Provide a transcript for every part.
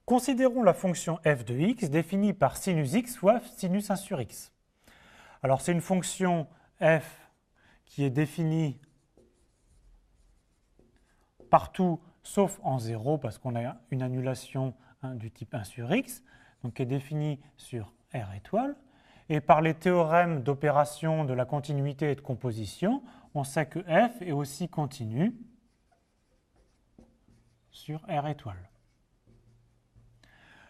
Considérons la fonction f de x définie par sinus x fois sinus 1 sur x. Alors c'est une fonction f qui est définie partout sauf en 0 parce qu'on a une annulation du type 1 sur x, donc qui est définie sur R étoile. Et par les théorèmes d'opération de la continuité et de composition, on sait que f est aussi continu sur R étoile.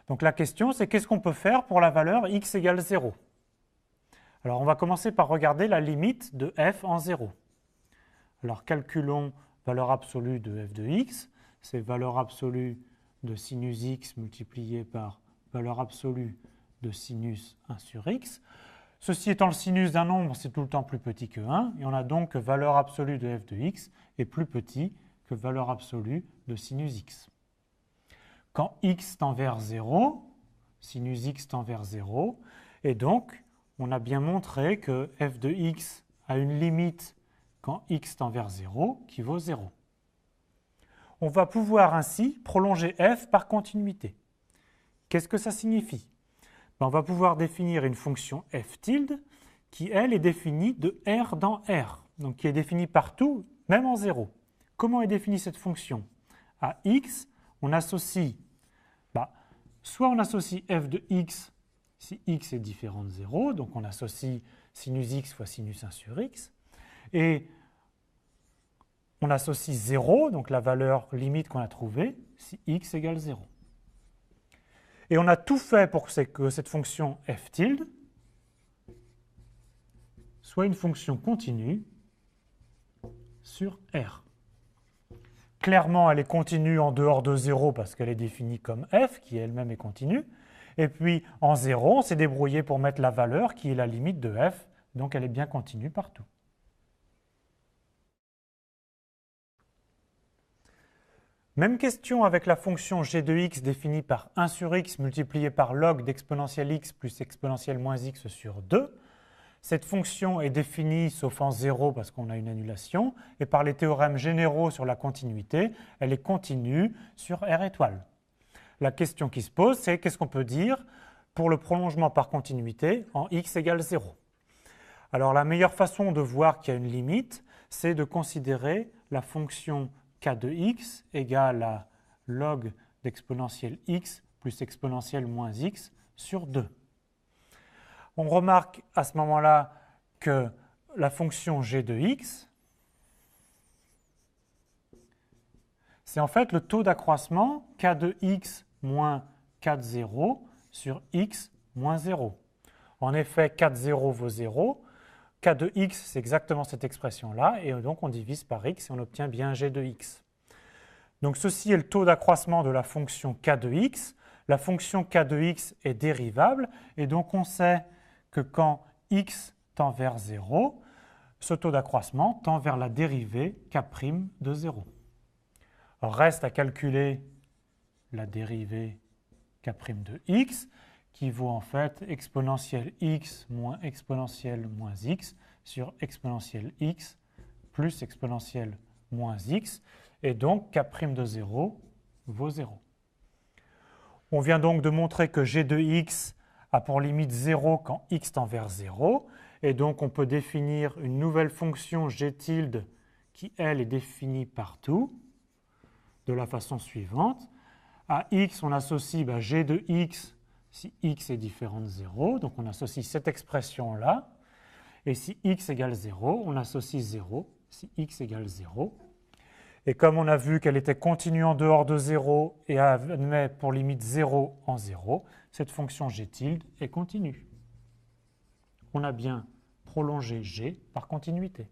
Donc la question, c'est qu'est-ce qu'on peut faire pour la valeur x égale 0? Alors on va commencer par regarder la limite de f en 0. Alors calculons valeur absolue de f de x, c'est valeur absolue de sinus x multiplié par valeur absolue de sinus 1 sur x. Ceci étant le sinus d'un nombre, c'est tout le temps plus petit que 1, et on a donc que valeur absolue de f de x est plus petit que valeur absolue de sinus x. Quand x tend vers 0, sinus x tend vers 0, et donc on a bien montré que f de x a une limite quand x tend vers 0 qui vaut 0. On va pouvoir ainsi prolonger f par continuité. Qu'est-ce que ça signifie? On va pouvoir définir une fonction f tilde qui, elle, est définie de R dans R, donc qui est définie partout, même en 0. Comment est définie cette fonction? À x, on associe, soit on associe f de x si x est différent de 0, donc on associe sinus x fois sinus 1 sur x, et on associe 0, donc la valeur limite qu'on a trouvée, si x égale 0. Et on a tout fait pour que cette fonction f tilde soit une fonction continue sur R. Clairement, elle est continue en dehors de 0 parce qu'elle est définie comme f, qui elle-même est continue. Et puis en 0, on s'est débrouillé pour mettre la valeur qui est la limite de f, donc elle est bien continue partout. Même question avec la fonction g de x définie par 1 sur x multiplié par log d'exponentielle x plus exponentielle moins x sur 2. Cette fonction est définie sauf en 0 parce qu'on a une annulation, et par les théorèmes généraux sur la continuité, elle est continue sur R étoile. La question qui se pose, c'est qu'est-ce qu'on peut dire pour le prolongement par continuité en x égale 0? Alors la meilleure façon de voir qu'il y a une limite, c'est de considérer la fonction k de x égale à log d'exponentielle x plus exponentielle moins x sur 2. On remarque à ce moment-là que la fonction g de x, c'est en fait le taux d'accroissement k de x moins k de 0 sur x moins 0. En effet, k de 0 vaut 0. K de x, c'est exactement cette expression-là, et donc on divise par x et on obtient bien g de x. Donc ceci est le taux d'accroissement de la fonction k de x. La fonction k de x est dérivable, et donc on sait que quand x tend vers 0, ce taux d'accroissement tend vers la dérivée k' de 0. Alors reste à calculer la dérivée k' de x, qui vaut en fait exponentielle x moins exponentielle moins x sur exponentielle x plus exponentielle moins x, et donc k' de 0 vaut 0. On vient donc de montrer que g de x a pour limite 0 quand x tend vers 0, et donc on peut définir une nouvelle fonction g tilde qui, elle, est définie partout, de la façon suivante. À x, on associe g de x si x est différent de 0, donc on associe cette expression-là, et si x égale 0, on associe 0 si x égale 0. Et comme on a vu qu'elle était continue en dehors de 0 et admet pour limite 0 en 0, cette fonction g tilde est continue. On a bien prolongé g par continuité.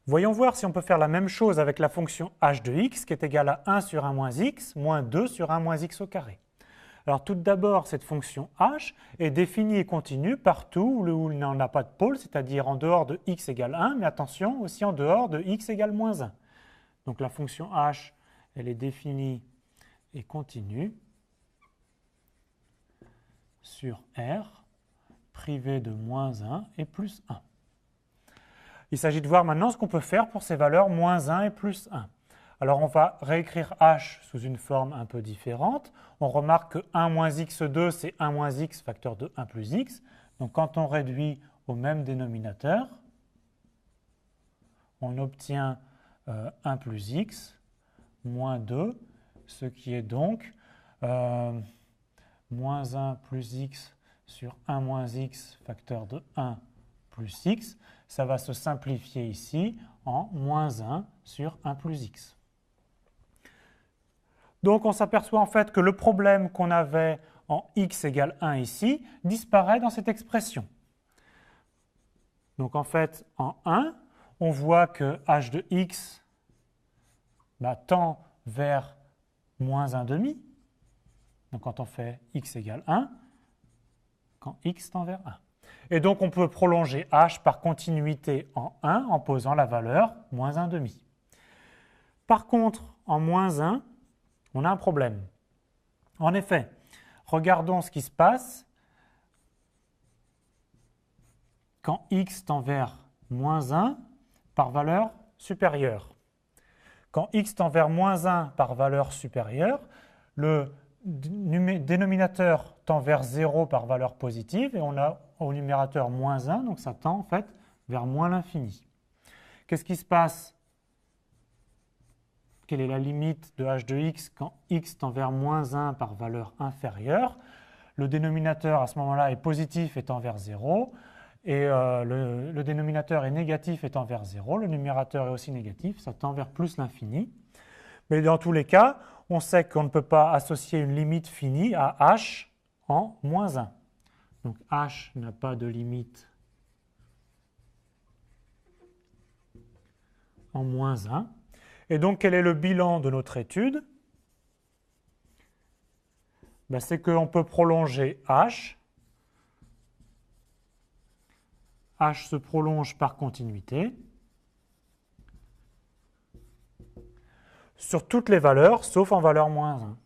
Voyons voir si on peut faire la même chose avec la fonction h de x qui est égale à 1 sur 1 moins x moins 2 sur 1 moins x au carré. Alors tout d'abord, cette fonction h est définie et continue partout où il n'en a pas de pôle, c'est-à-dire en dehors de x égale 1, mais attention, aussi en dehors de x égale moins 1. Donc la fonction h, elle est définie et continue sur R, privée de moins 1 et plus 1. Il s'agit de voir maintenant ce qu'on peut faire pour ces valeurs moins 1 et plus 1. Alors on va réécrire h sous une forme un peu différente. On remarque que 1 moins x2, c'est 1 moins x facteur de 1 plus x. Donc quand on réduit au même dénominateur, on obtient 1 plus x moins 2, ce qui est donc moins 1 plus x sur 1 moins x facteur de 1 plus x. Ça va se simplifier ici en moins 1 sur 1 plus x. Donc on s'aperçoit en fait que le problème qu'on avait en x égale 1 ici disparaît dans cette expression. Donc en fait en 1, on voit que h de x tend vers moins 1 demi. Donc quand on fait x égale 1, quand x tend vers 1. Et donc on peut prolonger h par continuité en 1 en posant la valeur moins 1 demi. Par contre, en moins 1, on a un problème. En effet, regardons ce qui se passe quand x tend vers moins 1 par valeur supérieure. Quand x tend vers moins 1 par valeur supérieure, le dénominateur tend vers 0 par valeur positive et on a au numérateur moins 1, donc ça tend en fait vers moins l'infini. Qu'est-ce qui se passe? Quelle est la limite de h de x quand x tend vers moins 1 par valeur inférieure? Le dénominateur à ce moment-là est positif et tend vers 0, et le dénominateur est négatif et tend vers 0. Le numérateur est aussi négatif, ça tend vers plus l'infini. Mais dans tous les cas, on sait qu'on ne peut pas associer une limite finie à h en moins 1. Donc h n'a pas de limite en moins 1. Et donc, quel est le bilan de notre étude? C'est qu'on peut prolonger h. H se prolonge par continuité sur toutes les valeurs, sauf en valeur moins 1.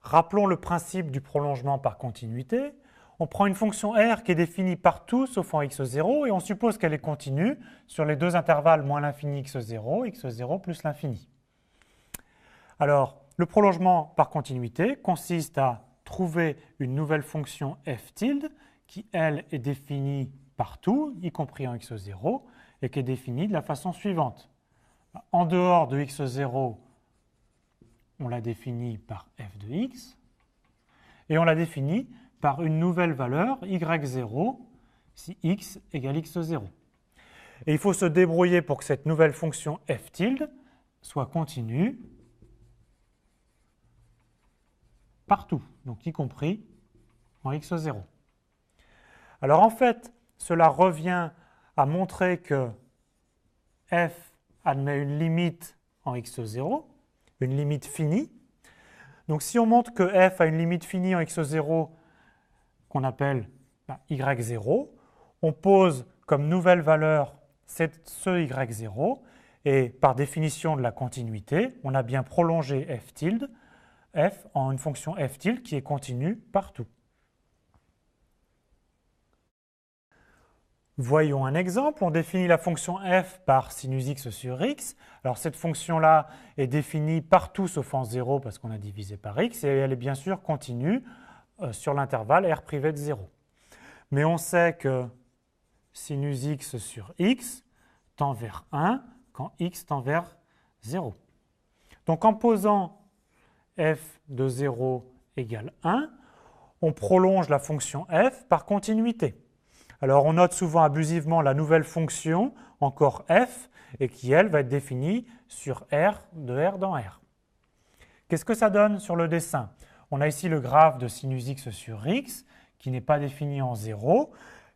Rappelons le principe du prolongement par continuité. On prend une fonction r qui est définie partout sauf en x0 et on suppose qu'elle est continue sur les deux intervalles moins l'infini x0, x0 plus l'infini. Alors, le prolongement par continuité consiste à trouver une nouvelle fonction f tilde qui, elle, est définie partout, y compris en x0, et qui est définie de la façon suivante. En dehors de x0, on l'a définie par f de x, et on l'a définie par une nouvelle valeur y0 si x égale x0. Et il faut se débrouiller pour que cette nouvelle fonction f tilde soit continue partout, donc y compris en x0. Alors en fait, cela revient à montrer que f admet une limite en x0, une limite finie. Donc si on montre que f a une limite finie en x0 qu'on appelle y0, on pose comme nouvelle valeur ce y0 et par définition de la continuité, on a bien prolongé f tilde, f en une fonction f tilde qui est continue partout. Voyons un exemple. On définit la fonction f par sinus x sur x. Alors cette fonction-là est définie partout sauf en 0 parce qu'on a divisé par x et elle est bien sûr continue sur l'intervalle r privé de 0. Mais on sait que sinus x sur x tend vers 1 quand x tend vers 0. Donc en posant f de 0 égale 1, on prolonge la fonction f par continuité. Alors on note souvent abusivement la nouvelle fonction, encore f, et qui elle va être définie sur r de r dans r. Qu'est-ce que ça donne sur le dessin? On a ici le graphe de sinus x sur x qui n'est pas défini en 0,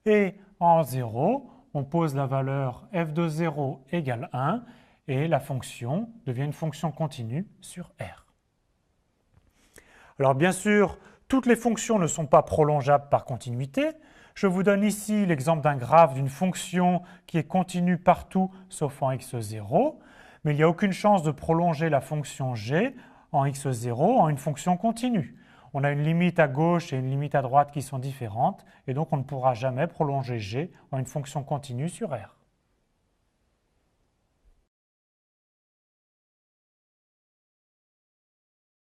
et en 0, on pose la valeur f de 0 égale 1, et la fonction devient une fonction continue sur r. Alors bien sûr, toutes les fonctions ne sont pas prolongeables par continuité. Je vous donne ici l'exemple d'un graphe d'une fonction qui est continue partout sauf en x0, mais il n'y a aucune chance de prolonger la fonction g en x0 en une fonction continue. On a une limite à gauche et une limite à droite qui sont différentes, et donc on ne pourra jamais prolonger g en une fonction continue sur R.